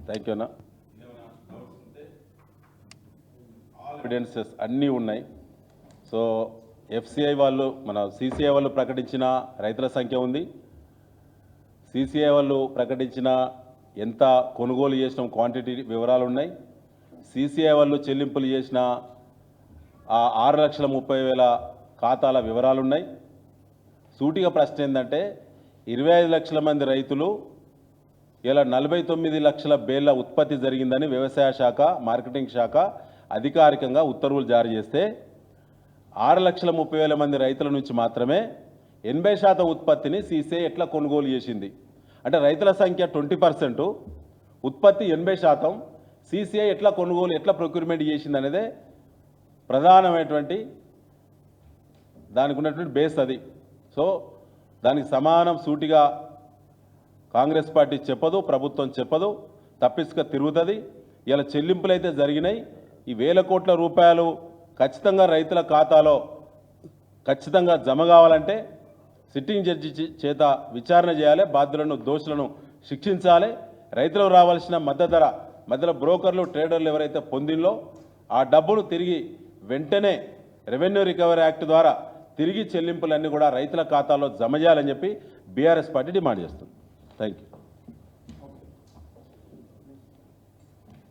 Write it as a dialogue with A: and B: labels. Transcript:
A: Thank you అన్న. Evidences అన్నీ ఉన్నాయి. సో ఎఫ్సిఐ వాళ్ళు మన సిసిఐ వాళ్ళు ప్రకటించిన రైతుల సంఖ్య ఉంది. సిసిఐ వాళ్ళు ప్రకటించిన ఎంత కొనుగోలు చేసిన క్వాంటిటీ వివరాలు ఉన్నాయి. సిసిఐ వాళ్ళు చెల్లింపులు చేసిన ఆ 6,30,000 ఖాతాల వివరాలు ఉన్నాయి. సూటిగా ప్రశ్న ఏంటంటే 25 లక్షల మంది రైతులు ఇలా 49 లక్షల బేళ్ల ఉత్పత్తి జరిగిందని వ్యవసాయ శాఖ మార్కెటింగ్ శాఖ అధికారికంగా ఉత్తర్వులు జారీ చేస్తే 6,30,000 మంది రైతుల నుంచి మాత్రమే 80% ఉత్పత్తిని సిసిఐ ఎట్లా కొనుగోలు చేసింది అంటే రైతుల సంఖ్య 20%, ఉత్పత్తి 80%, సిసిఐ ఎట్లా కొనుగోలు ఎట్లా ప్రొక్యూర్మెంట్ చేసింది అనేదే ప్రధానమైనటువంటి దానికి ఉన్నటువంటి బేస్ అది. సో దానికి సమానం సూటిగా కాంగ్రెస్ పార్టీ చెప్పదు, ప్రభుత్వం చెప్పదు, తప్పిసుక తిరుగుతుంది. ఇలా చెల్లింపులు అయితే జరిగినాయి. ఈ వేల కోట్ల రూపాయలు ఖచ్చితంగా రైతుల ఖాతాలో ఖచ్చితంగా జమ కావాలంటే సిట్టింగ్ జడ్జి చేత విచారణ చేయాలి, బాధ్యులను దోషులను శిక్షించాలి. రైతులకు రావాల్సిన మద్దతు ధర మధ్యలో బ్రోకర్లు ట్రేడర్లు ఎవరైతే పొందిందో ఆ డబ్బును తిరిగి వెంటనే రెవెన్యూ రికవరీ యాక్ట్ ద్వారా తిరిగి చెల్లింపులన్నీ కూడా రైతుల ఖాతాలో జమ చేయాలని చెప్పి బీఆర్ఎస్ పార్టీ డిమాండ్ చేస్తుంది. Thank you.